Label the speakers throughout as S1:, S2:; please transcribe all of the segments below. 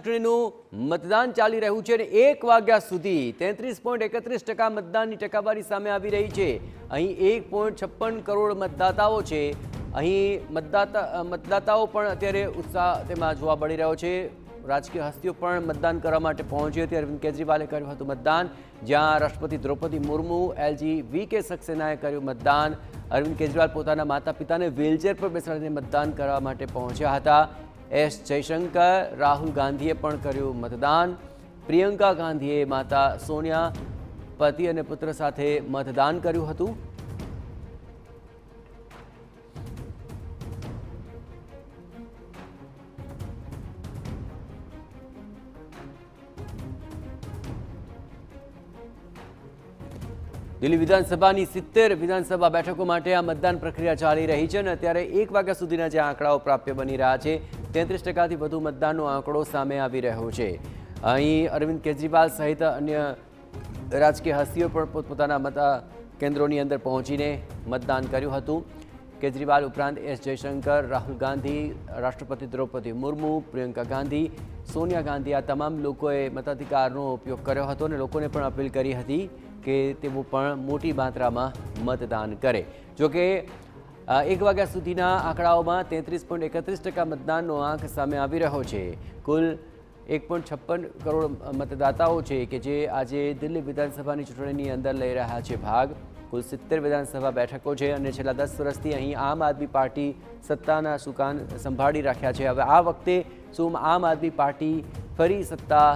S1: ચૂંટણીનું મતદાન ચાલી રહ્યું છે અને 1 વાગ્યા સુધી 33.31% મતદાનની ટકાવારી સામે આવી રહી છે। અહીં 1.56 કરોડ મતદાતાઓ છે। અહીં મતદાતાઓ પણ અત્યારે ઉત્સાહ તેમાં જોવા મળી રહ્યો છે। રાજકીય હસ્તીઓ પણ મતદાન કરવા માટે પહોંચી હતી। અરવિંદ કેજરીવાલે કર્યું હતું મતદાન, જ્યાં રાષ્ટ્રપતિ દ્રૌપદી મુર્મુ, એલજી વીકે સક્સેનાએ કર્યું મતદાન। અરવિંદ કેજરીવાલ પોતાના માતા પિતાને વ્હીલચેર પર બેસાડીને મતદાન કરવા માટે પહોંચ્યા હતા। એસ જયશંકર, રાહુલ ગાંધીએ પણ કર્યું મતદાન। પ્રિયંકા ગાંધીએ માતા સોનિયા, પતિ અને પુત્ર સાથે મતદાન કર્યું હતું। દિલ્હી વિધાનસભાની 70 વિધાનસભા બેઠકો માટે આ મતદાન પ્રક્રિયા ચાલી રહી છે અને અત્યારે 1 વાગ્યા સુધીના જે આંકડાઓ પ્રાપ્ય બની રહ્યા છે 33%થી વધુ મતદાનનો આંકડો સામે આવી રહ્યો છે। અહીં અરવિંદ કેજરીવાલ સહિત અન્ય રાજકીય હસ્તીઓ પણ પોતપોતાના મત કેન્દ્રોની અંદર પહોંચીને મતદાન કર્યું હતું। કેજરીવાલ ઉપરાંત એસ જયશંકર, રાહુલ ગાંધી, રાષ્ટ્રપતિ દ્રૌપદી મુર્મુ, પ્રિયંકા ગાંધી, સોનિયા ગાંધી, આ તમામ લોકોએ મતાધિકારનો ઉપયોગ કર્યો હતો અને લોકોને પણ અપીલ કરી હતી કે તેઓ પણ મોટી માત્રામાં મતદાન કરે। જોકે 1 વાગ્યા સુધીના આંકડાઓમાં 33.31% મતદાનનો આંક સામે આવી રહ્યો છે। કુલ 1.56 કરોડ મતદાતાઓ છે કે જે આજે દિલ્હી વિધાનસભાની ચૂંટણીની અંદર લઈ રહ્યા છે ભાગ। કુલ 70 વિધાનસભા બેઠકો છે અને છેલ્લા 10 વર્ષથી અહીં આમ આદમી પાર્ટી સત્તાના સુકાન સંભાળી રાખ્યા છે। હવે આ વખતે શું આમ આદમી પાર્ટી ફરી સત્તા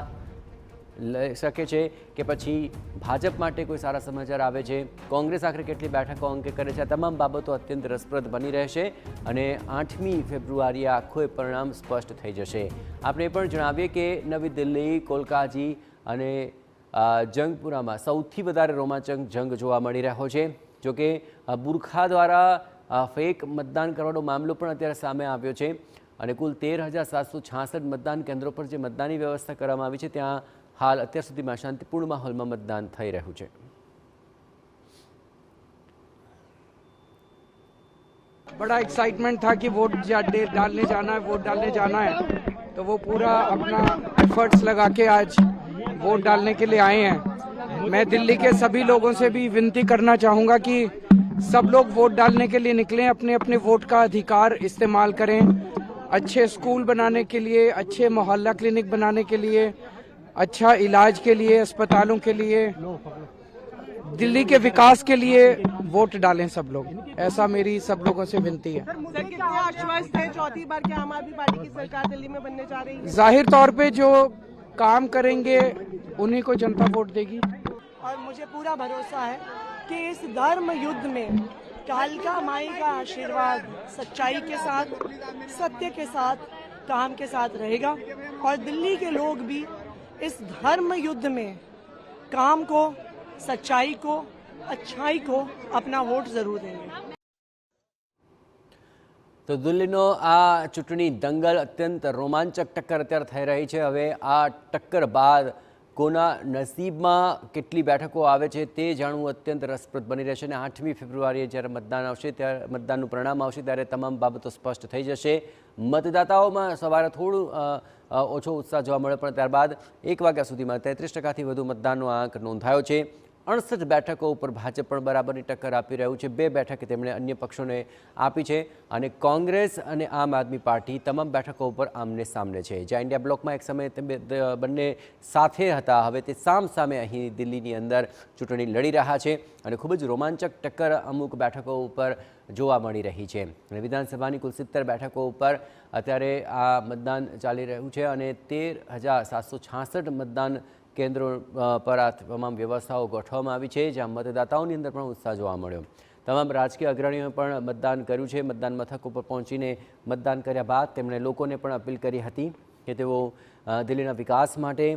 S1: લઈ શકે છે કે પછી ભાજપ માટે કોઈ સારા સમાચાર આવે છે? કોંગ્રેસ આખરે કેટલી બેઠકો અંકે કરે છે? આ તમામ બાબતો અત્યંત રસપ્રદ બની રહેશે અને 8મી ફેબ્રુઆરીએ આખું પરિણામ સ્પષ્ટ થઈ જશે। આપણે એ પણ જણાવીએ કે નવી દિલ્હી, કોલકાજી અને જંગપુરામાં સૌથી વધારે રોમાંચક જંગ જોવા મળી રહ્યો છે। જોકે બુરખા દ્વારા ફેક મતદાન કરવાનો મામલો પણ અત્યારે સામે આવ્યો છે અને કુલ 13,766 મતદાન કેન્દ્રો પર જે મતદાનની વ્યવસ્થા કરવામાં આવી છે ત્યાં हाल અત્યાર સુધીમાં શાંતિपूर्ण માહોલમાં મતદાન થઈ રહ્યું છે।
S2: बड़ा एक्साइटमेंट था कि वोट डालने जाना है, वोट डालने जाना है, तो वो पूरा अपना एफर्ट्स लगा के आज वोट डालने के लिए आए हैं। मैं दिल्ली के सभी लोगों से भी विनती करना चाहूँगा कि सब लोग वोट डालने के लिए निकलें, अपने अपने वोट का अधिकार इस्तेमाल करें। अच्छे स्कूल बनाने के लिए, अच्छे मोहल्ला क्लिनिक बनाने के लिए, अच्छा इलाज के लिए, अस्पतालों के लिए, दिल्ली के विकास के लिए वोट डालें सब लोग, ऐसा मेरी सब लोगों से विनती है।
S3: सर, कितने आश्वस्त हैं चौथी बार क्या आम आदमी पार्टी की सरकार दिल्ली में बनने जा रही है?
S2: जाहिर तौर पे जो काम करेंगे उन्हीं को जनता वोट देगी
S3: और मुझे पूरा भरोसा है कि इस धर्म युद्ध में कालिका माई का आशीर्वाद सच्चाई के साथ, सत्य के साथ, काम के साथ रहेगा और दिल्ली के लोग भी इस धर्म युद्ध में काम को, सच्चाई को, अच्छाई को अपना वोट जरूर देंगे।
S1: तो દિલ્હીનો આ ચૂંટણી દંગલ અત્યંત રોમાંચક ટક્કર અત્યારે થઈ રહી છે। હવે આ ટક્કર બાદ કોના નસીબમાં કેટલી બેઠકો આવે છે તે જાણવું અત્યંત રસપ્રદ બની રહેશે અને 8મી ફેબ્રુઆરીએ જ્યારે મતદાન આવશે ત્યારે મતદાનનું પરિણામ આવશે ત્યારે તમામ બાબતો સ્પષ્ટ થઈ જશે। મતદાતાઓમાં સવારે થોડું ઓછો ઉત્સાહ જોવા મળ્યો પણ ત્યારબાદ 1 વાગ્યા સુધીમાં 33%થી વધુ મતદાનનો આંક નોંધાયો છે। 68 બેઠકો ઉપર ભાજપ પણ બરાબરની ટક્કર આપી રહ્યું છે। 2 બેઠક તેમણે અન્ય પક્ષોને આપી છે અને કોંગ્રેસ અને આમ આદમી પાર્ટી તમામ બેઠકો ઉપર આમને સામને છે। જ્યાં ઇન્ડિયા બ્લોકમાં એક સમયે તે બંને સાથે હતા, હવે તે સામ સામે અહીં દિલ્હીની અંદર ચૂંટણી લડી રહ્યા છે અને ખૂબ જ રોમાંચક ટક્કર અમુક બેઠકો ઉપર જોવા મળી રહી છે અને વિધાનસભાની કુલ 70 બેઠકો ઉપર અત્યારે આ મતદાન ચાલી રહ્યું છે અને 13,766 મતદાન કેન્દ્રો પર આ તમામ વ્યવસ્થાઓ ગોઠવવામાં આવી છે, જ્યાં મતદાતાઓની અંદર પણ ઉત્સાહ જોવા મળ્યો। તમામ રાજકીય અગ્રણીઓએ પણ મતદાન કર્યું છે। મતદાન મથક ઉપર પહોંચીને મતદાન કર્યા બાદ તેમણે લોકોને પણ અપીલ કરી હતી કે તેઓ દિલ્હીના વિકાસ માટે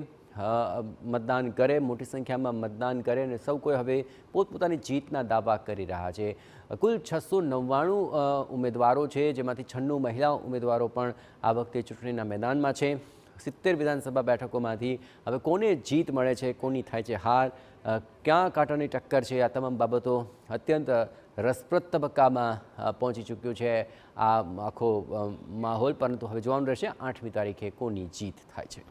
S1: મતદાન કરે, મોટી સંખ્યામાં મતદાન કરે અને સૌ કોઈ હવે પોતપોતાની જીતના દાવા કરી રહ્યા છે। કુલ 699 ઉમેદવારો છે, જેમાંથી 96 મહિલા ઉમેદવારો પણ આ વખતે ચૂંટણીના મેદાનમાં છે। 70 વિધાનસભા બેઠકોમાંથી હવે કોને જીત મળે છે, કોની થાય છે હાર, ક્યાં કાંટાની ટક્કર છે, આ તમામ બાબતો અત્યંત રસપ્રદ તબક્કામાં પહોંચી ચૂક્યું છે આ આખો માહોલ। પરંતુ હવે જોવાનું રહેશે 8મી તારીખે કોની જીત થાય છે।